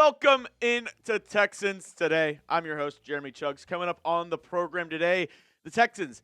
welcome into Texans Today. I'm your host, Jeremy Chuggs. Coming up on the program today, the Texans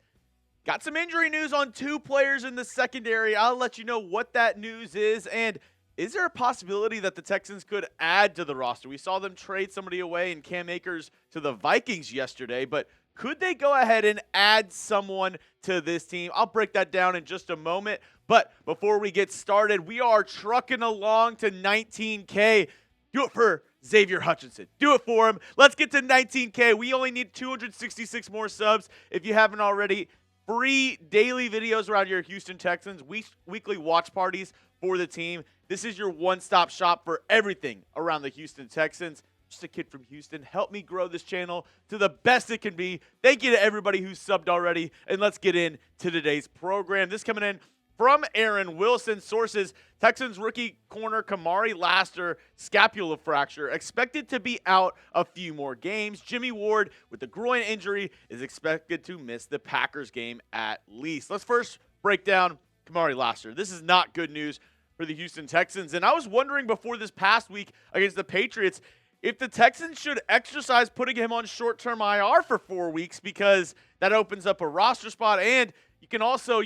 got some injury news on two players in the secondary. I'll let you know what that news is, and is there a possibility that the Texans could add to the roster? We saw them trade somebody away in Cam Akers to the Vikings yesterday, but could they go ahead and add someone to this team? I'll break that down in just a moment, but before we get started, we are trucking along to 19K. Do it for Xavier Hutchinson. Do it for him. Let's get to 19K. We only need 266 more subs. If you haven't already, free daily videos around your Houston Texans, weekly watch parties for the team. This is your one-stop shop for everything around the Houston Texans. Just a kid from Houston. Help me grow this channel to the best it can be. Thank you to everybody who's subbed already. And let's get into today's program. This coming in from Aaron Wilson. Sources, Texans rookie corner Kamari Lassiter, scapula fracture, expected to be out a few more games. Jimmie Ward, with the groin injury, is expected to miss the Packers game at least. Let's first break down Kamari Lassiter. This is not good news for the Houston Texans. And I was wondering before this past week against the Patriots if the Texans should exercise putting him on short-term IR for 4 weeks, because that opens up a roster spot, and you can also,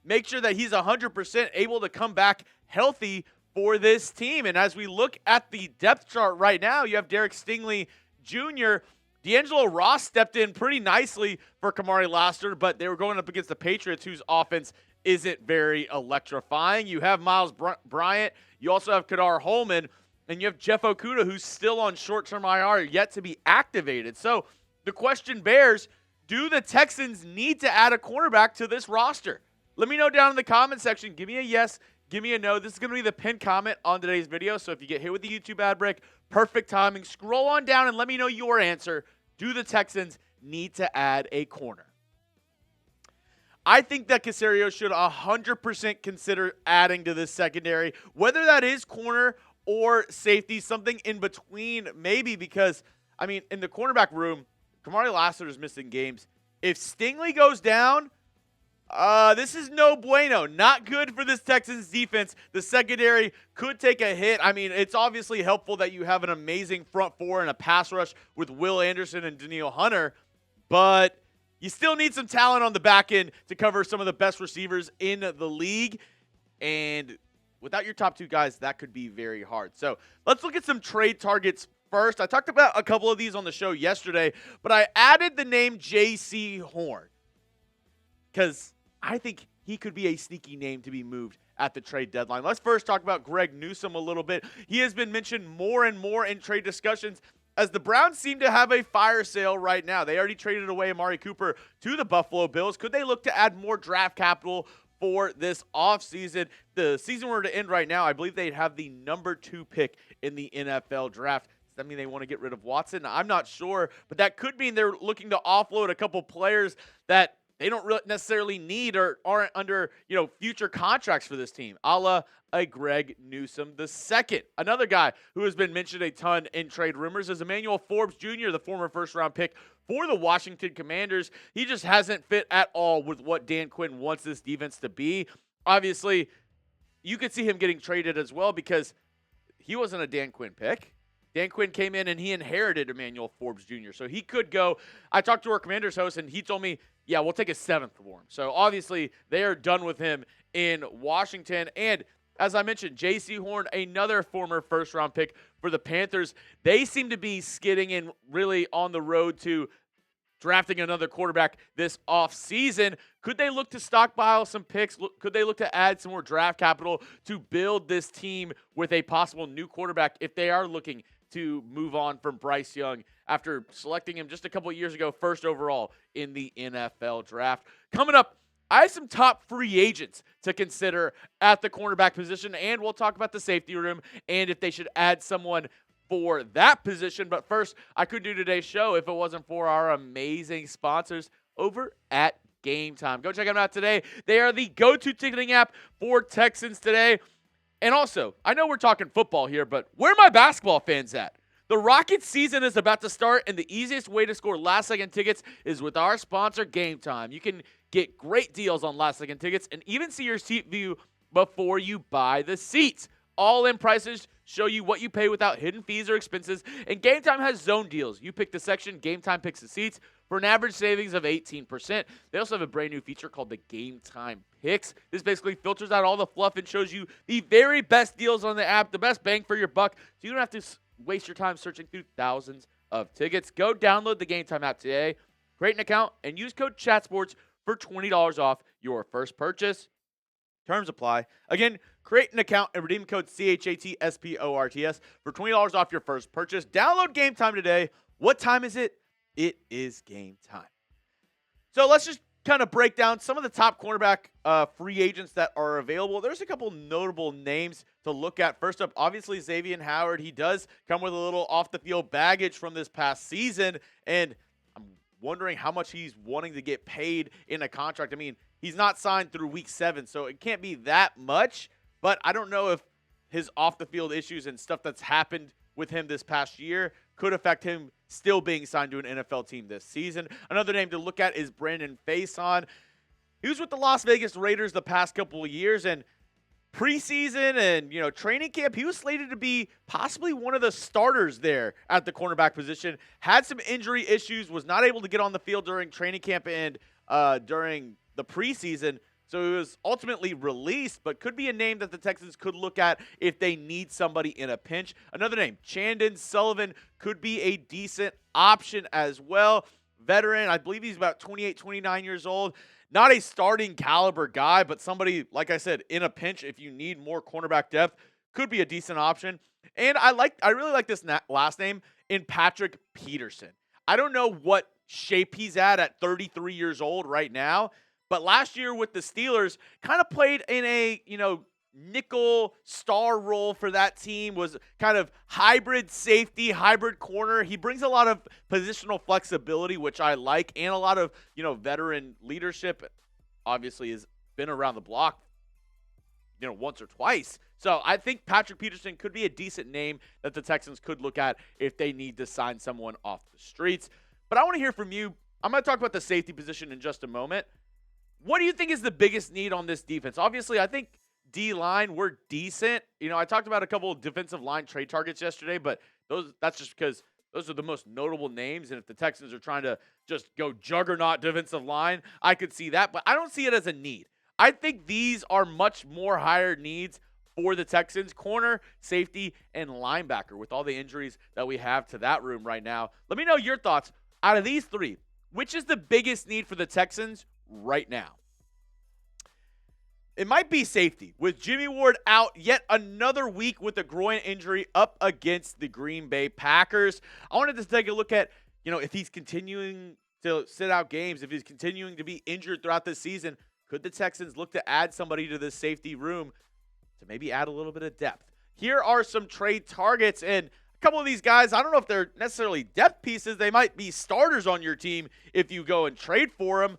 make sure that he's 100% able to come back healthy for this team. And as we look at the depth chart right now, you have Derek Stingley Jr., D'Angelo Ross stepped in pretty nicely for Kamari Lassiter, but they were going up against the Patriots, whose offense isn't very electrifying. You have Miles Bryant. You also have Kadar Holman. And you have Jeff Okudah, who's still on short-term IR, yet to be activated. So the question bears, do the Texans need to add a cornerback to this roster? Let me know down in the comment section. Give me a yes. Give me a no. This is going to be the pinned comment on today's video. So if you get hit with the YouTube ad break, perfect timing. Scroll on down and let me know your answer. Do the Texans need to add a corner? I think that Caserio should 100% consider adding to this secondary, whether that is corner or safety, something in between maybe, because, in the cornerback room, Kamari Lassiter is missing games. If Stingley goes down, this is no bueno. Not good for this Texans defense. The secondary could take a hit. It's obviously helpful that you have an amazing front four and a pass rush with Will Anderson and Danielle Hunter, but you still need some talent on the back end to cover some of the best receivers in the league, and without your top two guys, that could be very hard. So let's look at some trade targets first. I talked about a couple of these on the show yesterday, but I added the name Jaycee Horn because I think he could be a sneaky name to be moved at the trade deadline. Let's first talk about Greg Newsom a little bit. He has been mentioned more and more in trade discussions as the Browns seem to have a fire sale right now. They already traded away Amari Cooper to the Buffalo Bills. Could they look to add more draft capital for this offseason? The season were to end right now, I believe they'd have the number 2 pick in the NFL draft. Does that mean they want to get rid of Watson? I'm not sure, but that could mean they're looking to offload a couple players that they don't really necessarily need or aren't under, future contracts for this team, a la a Greg Newsom II. Another guy who has been mentioned a ton in trade rumors is Emmanuel Forbes Jr., the former first-round pick for the Washington Commanders. He just hasn't fit at all with what Dan Quinn wants this defense to be. Obviously, you could see him getting traded as well because he wasn't a Dan Quinn pick. Dan Quinn came in and he inherited Emmanuel Forbes Jr., so he could go. I talked to our Commanders host, and he told me, yeah, we'll take a 7th for him. So obviously, they are done with him in Washington. And as I mentioned, Jaycee Horn, another former first-round pick for the Panthers, they seem to be skidding and really on the road to drafting another quarterback this offseason. Could they look to stockpile some picks? Could they look to add some more draft capital to build this team with a possible new quarterback if they are looking to move on from Bryce Young after selecting him just a couple of years ago, first overall in the NFL draft? Coming up, I have some top free agents to consider at the cornerback position, and we'll talk about the safety room and if they should add someone for that position. But first, I couldn't do today's show if it wasn't for our amazing sponsors over at Game Time. Go check them out today. They are the go-to ticketing app for Texans today. And also, I know we're talking football here, but where are my basketball fans at? The Rockets season is about to start, and the easiest way to score last-second tickets is with our sponsor, Game Time. You can get great deals on last-second tickets and even see your seat view before you buy the seats. All-in prices show you what you pay without hidden fees or expenses, and Game Time has zone deals. You pick the section, Game Time picks the seats for an average savings of 18%. They also have a brand new feature called the Game Time Picks. This basically filters out all the fluff and shows you the very best deals on the app, the best bang for your buck, so you don't have to waste your time searching through thousands of tickets. Go download the Game Time app today, create an account, and use code CHATSPORTS for $20 off your first purchase. Terms apply. Again, create an account and redeem code CHATSPORTS for $20 off your first purchase. Download Game Time today. What time is it? It is game time. So let's just kind of break down some of the top cornerback free agents that are available. There's a couple notable names to look at. First up, obviously, Xavien Howard. He does come with a little off-the-field baggage from this past season, and I'm wondering how much he's wanting to get paid in a contract. I mean, he's not signed through week 7, so it can't be that much, but I don't know if his off-the-field issues and stuff that's happened with him this past year could affect him still being signed to an NFL team this season. Another name to look at is Brandon Facyson. He was with the Las Vegas Raiders the past couple of years, and preseason and, training camp, he was slated to be possibly one of the starters there at the cornerback position. Had some injury issues, was not able to get on the field during training camp and during the preseason. So he was ultimately released, but could be a name that the Texans could look at if they need somebody in a pinch. Another name, Chandon Sullivan, could be a decent option as well. Veteran, I believe he's about 28, 29 years old. Not a starting caliber guy, but somebody, like I said, in a pinch, if you need more cornerback depth, could be a decent option. And I really like this last name in Patrick Peterson. I don't know what shape he's at 33 years old right now, but last year with the Steelers, kind of played in a, nickel star role for that team, was kind of hybrid safety, hybrid corner. He brings a lot of positional flexibility, which I like, and a lot of, veteran leadership. Obviously has been around the block, once or twice. So I think Patrick Peterson could be a decent name that the Texans could look at if they need to sign someone off the streets. But I want to hear from you. I'm going to talk about the safety position in just a moment. What do you think is the biggest need on this defense? Obviously, I think D-line, we're decent. I talked about a couple of defensive line trade targets yesterday, but that's just because those are the most notable names. And if the Texans are trying to just go juggernaut defensive line, I could see that. But I don't see it as a need. I think these are much more higher needs for the Texans: corner, safety, and linebacker, with all the injuries that we have to that room right now. Let me know your thoughts. Out of these three, which is the biggest need for the Texans right now? It might be safety, with Jimmie Ward out yet another week with a groin injury up against the Green Bay Packers. I wanted to take a look at, if he's continuing to sit out games, if he's continuing to be injured throughout the season, could the Texans look to add somebody to this safety room to maybe add a little bit of depth? Here are some trade targets, and a couple of these guys, I don't know if they're necessarily depth pieces. They might be starters on your team if you go and trade for them.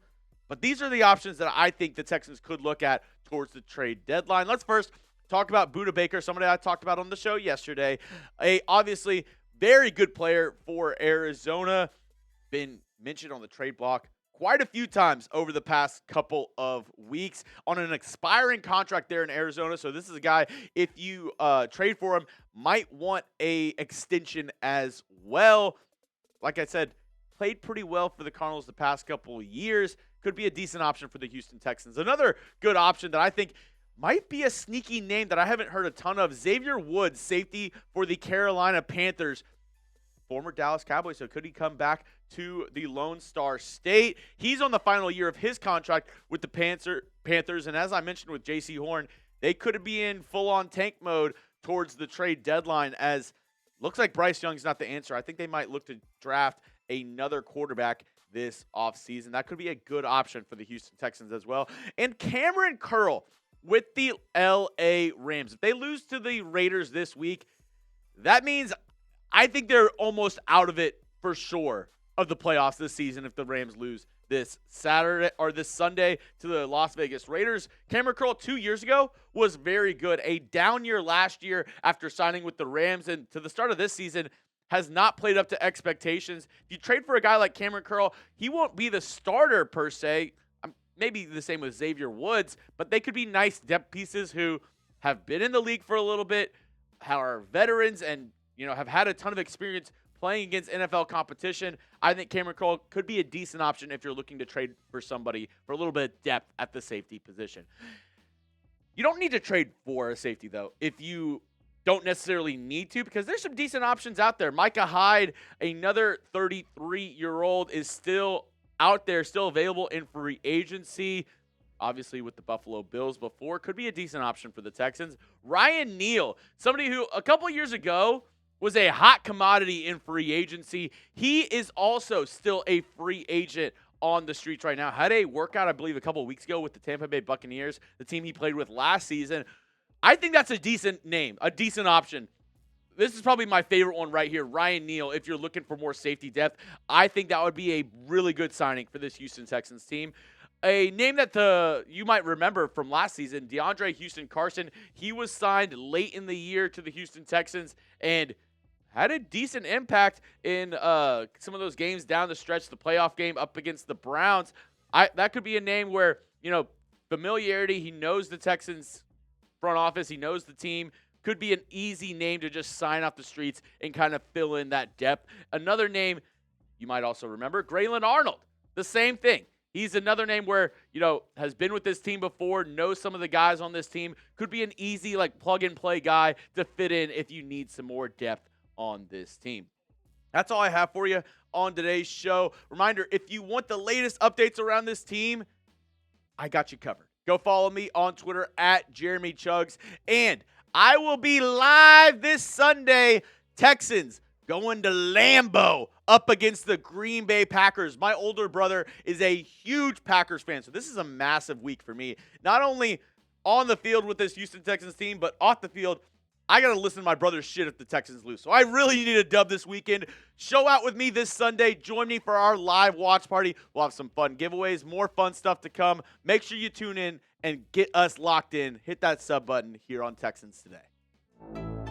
But these are the options that I think the Texans could look at towards the trade deadline. Let's first talk about Budda Baker, somebody I talked about on the show yesterday. A obviously very good player for Arizona. Been mentioned on the trade block quite a few times over the past couple of weeks on an expiring contract there in Arizona. So this is a guy, if you trade for him, might want a extension as well. Like I said, played pretty well for the Cardinals the past couple of years. Could be a decent option for the Houston Texans. Another good option that I think might be a sneaky name that I haven't heard a ton of: Xavier Woods, safety for the Carolina Panthers. Former Dallas Cowboy, so could he come back to the Lone Star State? He's on the final year of his contract with the Panthers, and as I mentioned with Jaycee Horn, they could be in full-on tank mode towards the trade deadline, as looks like Bryce Young's not the answer. I think they might look to draft another quarterback this offseason. That could be a good option for the Houston Texans as well. And Kamren Curl with the LA Rams. If they lose to the Raiders this week, that means I think they're almost out of it for sure of the playoffs this season if the Rams lose this Saturday or this Sunday to the Las Vegas Raiders. Kamren Curl 2 years ago was very good. A down year last year after signing with the Rams, and to the start of this season has not played up to expectations. If you trade for a guy like Kamren Curl, he won't be the starter per se. Maybe the same with Xavier Woods, but they could be nice depth pieces who have been in the league for a little bit, are veterans and, have had a ton of experience playing against NFL competition. I think Kamren Curl could be a decent option if you're looking to trade for somebody for a little bit of depth at the safety position. You don't need to trade for a safety, though, if you don't necessarily need to, because there's some decent options out there. Micah Hyde, another 33-year-old, is still out there, still available in free agency. Obviously, with the Buffalo Bills before, could be a decent option for the Texans. Ryan Neal, somebody who a couple years ago was a hot commodity in free agency. He is also still a free agent on the streets right now. Had a workout, I believe, a couple weeks ago with the Tampa Bay Buccaneers, the team he played with last season. I think that's a decent name, a decent option. This is probably my favorite one right here, Ryan Neal, if you're looking for more safety depth. I think that would be a really good signing for this Houston Texans team. A name that you might remember from last season, DeAndre Houston Carson. He was signed late in the year to the Houston Texans and had a decent impact in some of those games down the stretch, the playoff game up against the Browns. That could be a name where, familiarity, he knows the Texans front office, he knows the team. Could be an easy name to just sign off the streets and kind of fill in that depth. Another name you might also remember, Grayland Arnold. The same thing. He's another name where, has been with this team before, knows some of the guys on this team. Could be an easy, plug-and-play guy to fit in if you need some more depth on this team. That's all I have for you on today's show. Reminder, if you want the latest updates around this team, I got you covered. Go follow me on Twitter at Jeremy Chuggs. And I will be live this Sunday. Texans going to Lambeau up against the Green Bay Packers. My older brother is a huge Packers fan, so this is a massive week for me. Not only on the field with this Houston Texans team, but off the field, I got to listen to my brother's shit if the Texans lose. So I really need a dub this weekend. Show out with me this Sunday. Join me for our live watch party. We'll have some fun giveaways, more fun stuff to come. Make sure you tune in and get us locked in. Hit that sub button here on Texans Today.